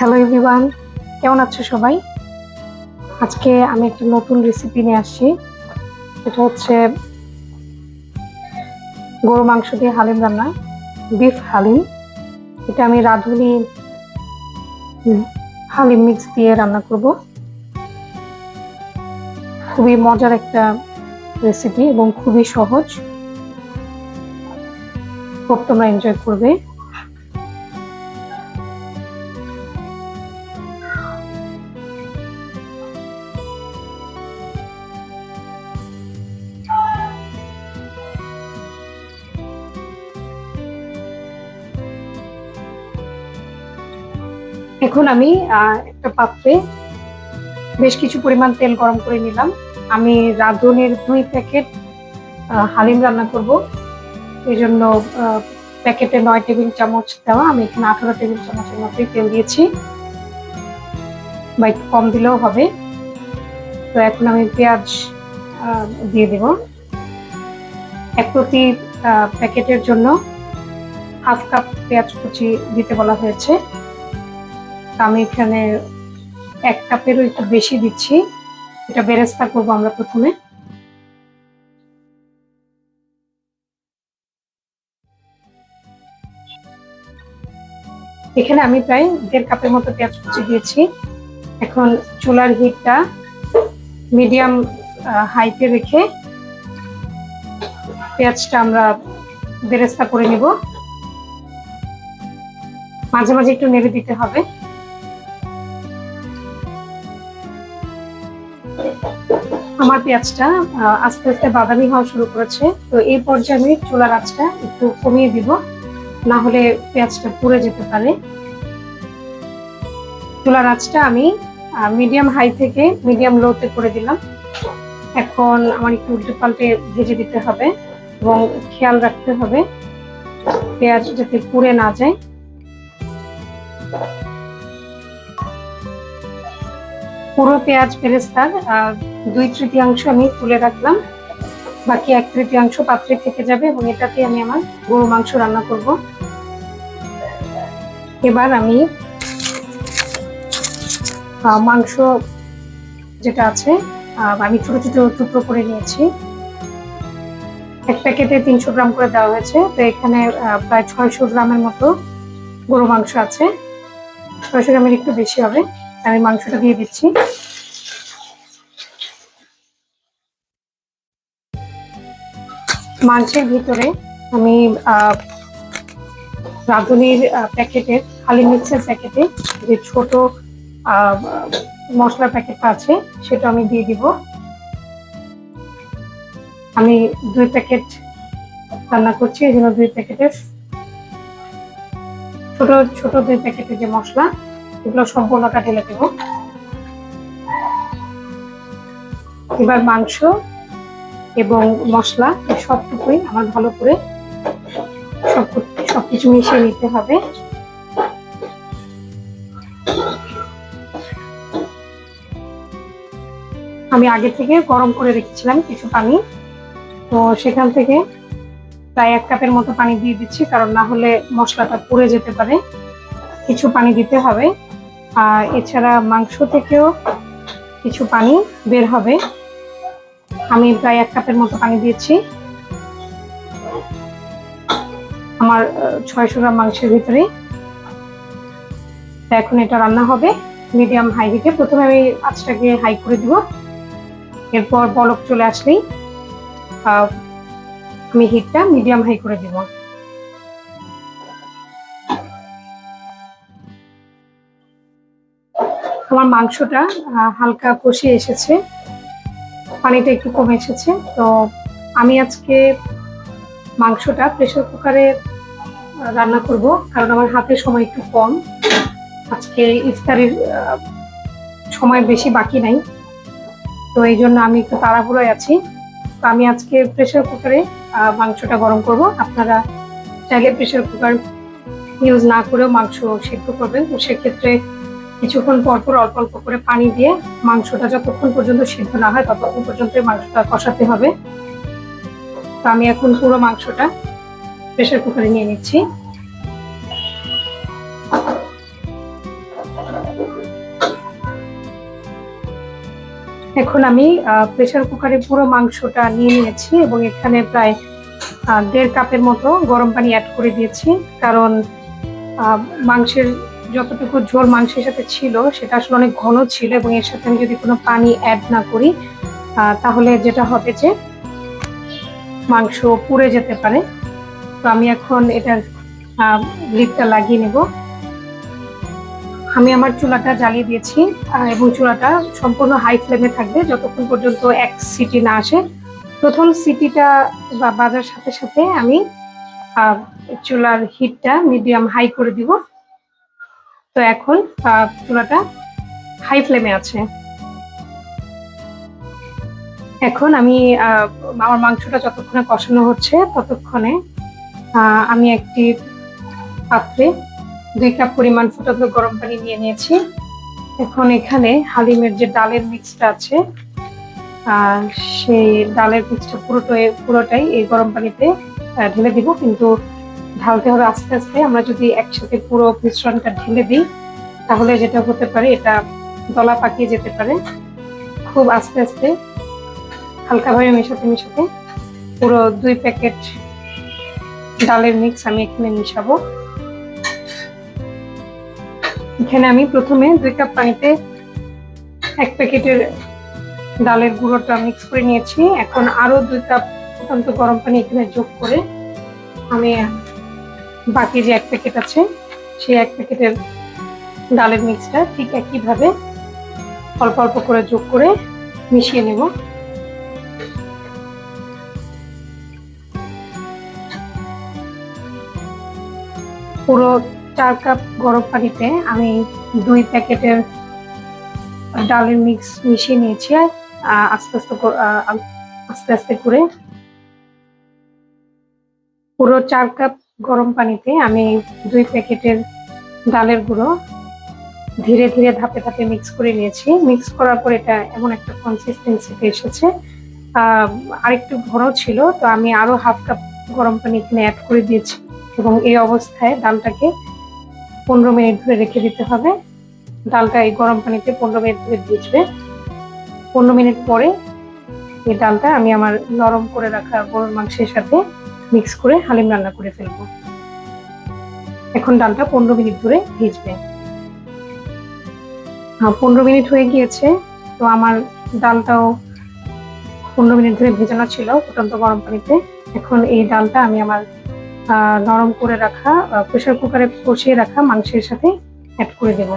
Hello everyone, কেমন আছো সবাই? আজকে আমি একটা নতুন রেসিপি নিয়ে আসছি। এটা হচ্ছে গরু মাংস দিয়ে হালিম রান্না, বিফ হালিম। এটা আমি রাঁধুনি হালিম মিক্স দিয়ে রান্না করব। খুবই মজার একটা রেসিপি এবং খুবই সহজ। খুব তোমরা এনজয় করবে। এখন আমি একটা পাত্রে বেশ কিছু পরিমাণ তেল গরম করে নিলাম। আমি রাঁধুনির 2 প্যাকেট হালিম রান্না করব। এই জন্য প্যাকেটে 9 টেবিল চামচ দেওয়া, আমি এখানে 18 টেবিল চামচের মতোই তেল দিয়েছি, বা একটু কম দিলেও হবে। তো এখন আমি পেঁয়াজ দিয়ে দেব। প্রতি প্যাকেটের জন্য হাফ কাপ পেঁয়াজ কুচি দিতে বলা হয়েছে। আমি এখানে 1 কাপেরও একটু বেশি দিচ্ছি। এটা বেরেস্তা করবো আমরা প্রথমে। এখানে আমি প্রায় 1.5 কাপের মতো পেঁয়াজ কুচি দিয়েছি। এখন চুলার হিটটা মিডিয়াম হাইতে রেখে পেঁয়াজটা আমরা বেরেস্তা করে নিব। মাঝে মাঝে একটু নেড়ে দিতে হবে। আমার পেঁয়াজটা আস্তে আস্তে বাদামি হওয়া শুরু করেছে। তো এই পর্যায়ে আমি চুলার আঁচটা একটু কমিয়ে দিব, না হলে পেঁয়াজটা পুড়ে যেতে পারে। চুলার আঁচটা আমি মিডিয়াম হাই থেকে মিডিয়াম লোতে করে দিলাম। এখন আমার একটু উল্টে পাল্টে ভেজে দিতে হবে এবং খেয়াল রাখতে হবে পেঁয়াজ যাতে পুড়ে না যায়। পুরো পেঁয়াজ বেরেস্তার 2/3 আমি তুলে রাখলাম, বাকি 1/3 পাত্রে থেকে যাবে এবং এটাতে আমি আমার গরু মাংস রান্না করব। এবার আমি মাংস যেটা আছে আমি ছোট ছোট টুকরো করে নিয়েছি। 1 প্যাকেটে 300 গ্রাম করে দেওয়া হয়েছে। তো এখানে প্রায় 600 গ্রামের মতো গরু মাংস আছে। 600 গ্রামের একটু বেশি হবে। আমি মাংসটা দিয়ে দিচ্ছি। মাংসের ভিতরে আমি রাঁধুনির প্যাকেটের হালিম মিক্সের প্যাকেটে যে ছোট মশলার প্যাকেটটা আছে সেটা আমি দিয়ে দিব। আমি 2 প্যাকেট রান্না করছি, এই জন্য 2 প্যাকেটের ছোট ছোট 2 প্যাকেটের যে মশলা, এগুলো সম্পূর্ণটা ঢেলে দেব। এবার মাংস এবং মশলা সবটুকুই আমার ভালো করে সবকিছু মিশিয়ে নিতে হবে। আমি আগে থেকে গরম করে রেখেছিলাম কিছু পানি, তো সেখান থেকে প্রায় 1 কাপের মতো পানি দিয়ে দিচ্ছি, কারণ না হলে মশলাটা পুড়ে যেতে পারে। কিছু পানি দিতে হবে। আর এছাড়া মাংস থেকেও কিছু পানি বের হবে। আমি প্রায় 1 কাপের মতো পানি দিয়েছি আমার 600 গ্রাম মাংসের ভিতরে। এখন এটা রান্না হবে মিডিয়াম হাই হিটে। প্রথমে আমি আঁচটাকে হাই করে দিব, এরপর বলক চলে আসলেই আমি হিটটা মিডিয়াম হাই করে দিব। আমার মাংসটা হালকা কষিয়ে এসেছে, পানিটা একটু কমে এসেছে। তো আমি আজকে মাংসটা প্রেসার কুকারে রান্না করব, কারণ আমার হাতে সময় একটু কম। আজকে ইফতারের সময় বেশি বাকি নাই, তো এই জন্য আমি একটু তাড়াহুড়োয় আছি। তো আমি আজকে প্রেসার কুকারে মাংসটা গরম করব। আপনারা চাইলে প্রেসার কুকার ইউজ না করেও মাংস সিদ্ধ করবেন। তো সেক্ষেত্রে কিছুক্ষণ পর পর অল্প অল্প করে পানি দিয়ে মাংসটা যতক্ষণ পর্যন্ত সিদ্ধ না হয় ততক্ষণ পর্যন্ত মাংসটা কষাতে হবে। তো আমি এখন পুরো মাংসটা প্রেসার কুকারে নিয়ে নিচ্ছি। এখন আমি প্রেসার কুকারে পুরো মাংসটা নিয়ে নিয়েছি এবং এখানে প্রায় 1.5 কাপের মতো গরম পানি অ্যাড করে দিয়েছি, কারণ মাংসের যতটুকু ঝোল মাংসের সাথে ছিল সেটা আসলে অনেক ঘন ছিল এবং এর সাথে আমি যদি কোনো পানি অ্যাড না করি তাহলে যেটা হবে যে মাংস পুড়ে যেতে পারে। তো আমি এখন এটার লিডটা লাগিয়ে নেব। আমি আমার চুলাটা জ্বালিয়ে দিয়েছি এবং চুলাটা সম্পূর্ণ হাই ফ্লেমে থাকবে যতক্ষণ পর্যন্ত 1 সিটি না আসে। প্রথম সিটিটা বাজার সাথে সাথে আমি চুলার হিটটা মিডিয়াম হাই করে দিব। তো এখন চুলাটা হাই ফ্লেমে আছে। এখন আমি আমার মাংসটা যতক্ষণে কষানো হচ্ছে ততক্ষণে আমি একটি পাত্রে 2 কাপ পরিমাণ ফুটন্ত গরম পানি নিয়ে নিয়েছি। এখন এখানে হালিমের যে ডালের মিক্সটা আছে সেই ডালের মিক্সটা পুরোটাই এই গরম পানিতে ঢেলে দিব, কিন্তু ঢালতে হবে আস্তে আস্তে। আমরা যদি একসাথে পুরো মিশ্রণটা ঢেলে দিই তাহলে যেটা হতে পারে এটা দলা পাকিয়ে যেতে পারে। খুব আস্তে আস্তে হালকাভাবে মেশাতে মেশাতে পুরো 2 প্যাকেট ডালের মিক্স আমি এখানে মিশাবো। এখানে আমি প্রথমে 2 কাপ পানিতে 1 প্যাকেটের ডালের গুঁড়োটা মিক্স করে নিয়েছি। এখন আরো 2 কাপ ফুটন্ত গরম পানি এখানে যোগ করে আমি বাকি যে 1 প্যাকেট আছে সেই 1 প্যাকেটের ডালের মিক্সটা ঠিক একইভাবে অল্প অল্প করে যোগ করে মিশিয়ে নেব। পুরো 4 কাপ গরম পানিতে আমি 2 প্যাকেটের ডালের মিক্স মিশিয়ে নিয়েছি আস্তে আস্তে করে। পুরো 4 কাপ গরম পানিতে আমি 2 প্যাকেটের ডালের গুঁড়ো ধীরে ধীরে ধাপে ধাপে মিক্স করে নিয়েছি। মিক্স করার পর এটা এমন একটা কনসিস্টেন্সিতে এসেছে, আরেকটু ঘন ছিল, তো আমি আরো 1/2 কাপ গরম পানি এখানে অ্যাড করে দিয়েছি এবং এই অবস্থায় ডালটাকে 15 মিনিট ধরে রেখে দিতে হবে। ডালটা এই গরম পানিতে 15 মিনিট ধরে ভিজবে। 15 মিনিট পরে এই ডালটা আমি আমার নরম করে রাখা গরুর মাংসের সাথে মিক্স করে হালিম রান্না করে ফেলবো। এখন ডালটা 15 মিনিট ধরে ভিজবে। 15 মিনিট হয়ে গিয়েছে, তো আমার ডালটাও 15 মিনিট ধরে ভেজানো ছিল ফুটন্ত গরম পানিতে। এখন এই ডালটা আমি আমার নরম করে রাখা প্রেসার কুকারে কষিয়ে রাখা মাংসের সাথে অ্যাড করে দেব।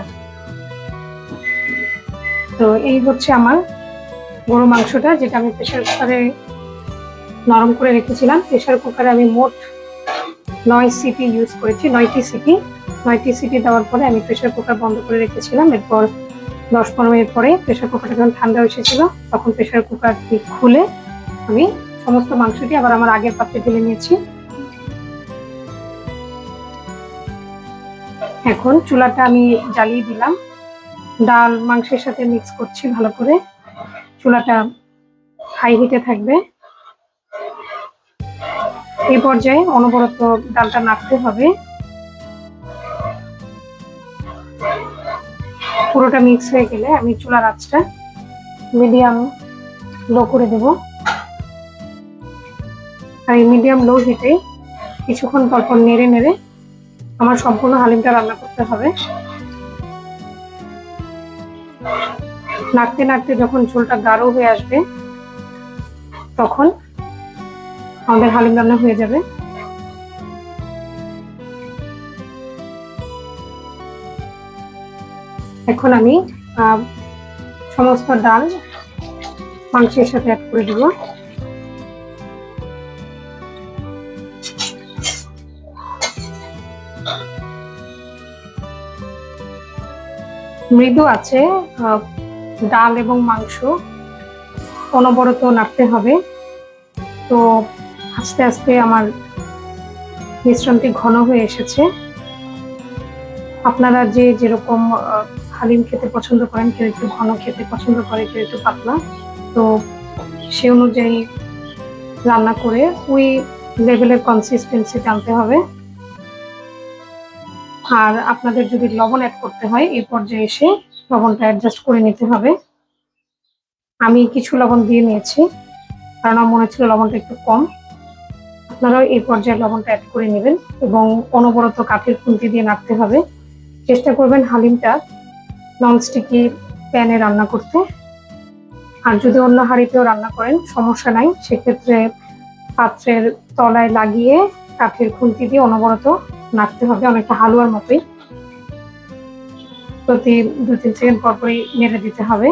তো এই হচ্ছে আমার গরু মাংসটা, যেটা আমি প্রেসার কুকারে নরম করে রেখেছিলাম। প্রেসার কুকারে আমি মোট 9 সিটি ইউজ করেছি, 9টি সিটি দেওয়ার পরে আমি প্রেসার কুকার বন্ধ করে রেখেছিলাম। এরপর 10-15 মিনিট পরে প্রেসার কুকারটা যখন ঠান্ডা এসেছিল তখন প্রেসার কুকারটি খুলে আমি সমস্ত মাংসটি আবার আমার আগের পাত্রে ঢেলে নিয়েছি। এখন চুলাটা আমি জ্বালিয়ে দিলাম, ডাল মাংসের সাথে মিক্স করছি ভালো করে। চুলাটা হাই হিটে থাকবে। এই পর্যায়ে অনবরত ডালটা নাড়তে হবে। পুরোটা মিক্স হয়ে গেলে আমি চুলার আঁচটা মিডিয়াম লো করে দেব। আর এই মিডিয়াম লো হিটে কিছুক্ষণ পরপর নেড়ে নেড়ে আমার সম্পূর্ণ হালিমটা রান্না করতে হবে। নাড়তে নাড়তে যখন ঝোলটা গাঢ় হয়ে আসবে তখন আমাদের হালিম রান্না হয়ে যাবে। এখন আমি সমস্ত ডাল মাংসের সাথে অ্যাড করে দেব। মৃদু আছে ডাল এবং মাংস অনবরত নাড়তে হবে। তো আস্তে আস্তে আমার মিশ্রণটি ঘন হয়ে এসেছে। আপনারা যে যেরকম হালিম খেতে পছন্দ করেন, কেউ একটু ঘন খেতে পছন্দ করে, কেউ একটু পাতলা, তো সে অনুযায়ী রান্না করে ওই লেভেলের কনসিস্টেন্সি আনতে হবে। আর আপনাদের যদি লবণ অ্যাড করতে হয় এই পর্যায়ে এসে লবণটা অ্যাডজাস্ট করে নিতে হবে। আমি কিছু লবণ দিয়ে নিয়েছি, কারণ আমার মনে হচ্ছিল লবণটা একটু কম। আপনারাও এই পর্যায়ে লবণটা অ্যাড করে নেবেন এবং অনবরত কাঠের খুন্তি দিয়ে নাড়তে হবে। চেষ্টা করবেন হালিমটা ননস্টিকি প্যানে রান্না করতে। আর যদি অন্য হাঁড়িতেও রান্না করেন সমস্যা নাই, সেক্ষেত্রে পাত্রের তলায় লাগিয়ে কাঠের খুন্তি দিয়ে অনবরত নাড়তে হবে, অনেকটা হালুয়ার মতোই। প্রতি 2-3 সেকেন্ড পর পরই নেড়ে দিতে হবে।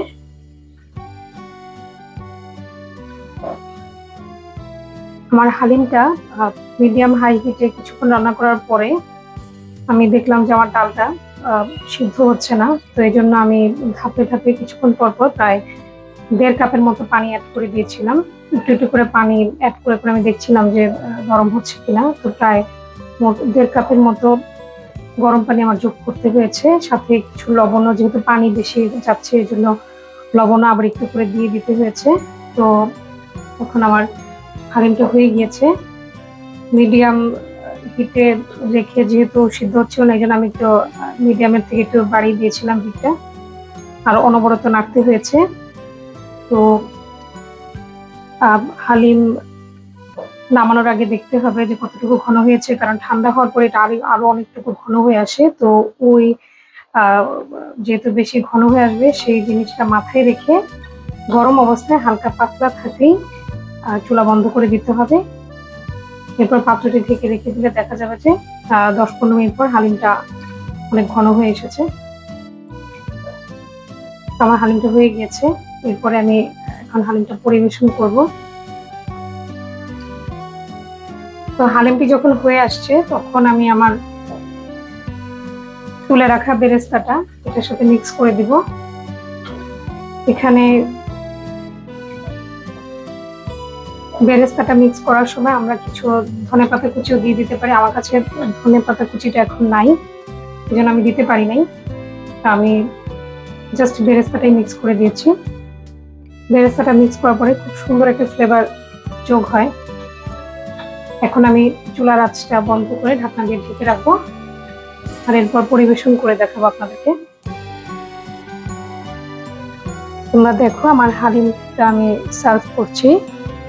আমার হালিমটা মিডিয়াম হাই হিটে কিছুক্ষণ রান্না করার পরে আমি দেখলাম যে আমার ডালটা সিদ্ধ হচ্ছে না। তো এই জন্য আমি ধাপে ধাপে কিছুক্ষণ পর পর প্রায় 1.5 কাপের মতো পানি অ্যাড করে দিয়েছিলাম। একটু একটু করে পানি অ্যাড করে করে আমি দেখছিলাম যে গরম হচ্ছে কিনা। তো প্রায় 1.5 কাপের মতো গরম পানি আমার যোগ করতে হয়েছে, সাথে কিছু লবণও, যেহেতু পানি বেশি যাচ্ছে এই জন্য লবণও আবার একটু করে দিয়ে দিতে হয়েছে। তো এখন আমার হালিমটা হয়ে গিয়েছে। মিডিয়াম হিটে রেখে যেহেতু সিদ্ধ হচ্ছিল না, এই জন্য আমি একটু মিডিয়ামের থেকে একটু বাড়িয়ে দিয়েছিলাম হিটটা, আর অনবরত নাড়তে হয়েছে। তো হালিম নামানোর আগে দেখতে হবে যে কতটুকু ঘন হয়েছে, কারণ ঠান্ডা হওয়ার পরে এটা আরো অনেকটুকু ঘন হয়ে আসে। তো ওই যেহেতু বেশি ঘন হয়ে আসবে সেই জিনিসটা মাথায় রেখে গরম অবস্থায় হালকা পাতলা থাকলেই চুলা বন্ধ করে দিতে হবে। এরপর পাত্রটি ঢেকে রেখে দিলে দেখা যাবে যে 10-15 মিনিট পর হালিমটা অনেক ঘন হয়ে এসেছে। তো আমার হালিমটা হয়ে গিয়েছে। এরপরে আমি এখন হালিমটা পরিবেশন করব। তো হালিমটি যখন হয়ে আসছে তখন আমি আমার তুলে রাখা বেরেস্তাটা এটার সাথে মিক্স করে দিব। এখানে বেরেস্তাটা মিক্স করার সময় আমরা কিছু ধনেপাতা কুচিও দিয়ে দিতে পারি। আমার কাছে ধনেপাতা কুচিটা এখন নাই, এই জন্য আমি দিতে পারি নাই। আমি জাস্ট বেরেস্তাটাই মিক্স করে দিয়েছি। বেরেস্তাটা মিক্স করার পরে খুব সুন্দর একটা ফ্লেভার যোগ হয়। এখন আমি চুলার আঁচটা বন্ধ করে ঢাকনা দিয়ে ঢেকে রাখবো, আর এরপর পরিবেশন করে দেখাবো আপনাদেরকে। তোমরা দেখো আমার হালিমটা আমি সার্ভ করছি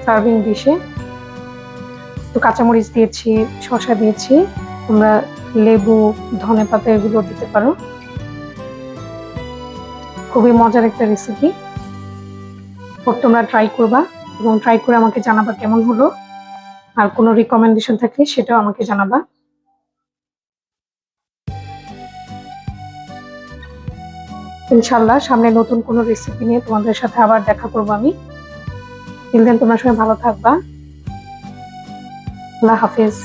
সার্ভিং ডিশে। তো কাঁচামরিচ দিয়েছি, শসা দিয়েছি, তোমরা লেবু, ধনেপাতা এগুলো দিতে পারো। খুবই মজার একটা রেসিপি, তোমরা ট্রাই করবা এবং ট্রাই করে আমাকে জানাবা কেমন হলো। আর কোনো রিকমেন্ডেশন থাকলে সেটাও আমাকে জানাবা। ইনশাল্লাহ সামনে নতুন কোনো রেসিপি নিয়ে তোমাদের সাথে আবার দেখা করবো আমি। টিল দেন তোমরা সবাই ভালো থাকবা। আল্লাহ হাফেজ।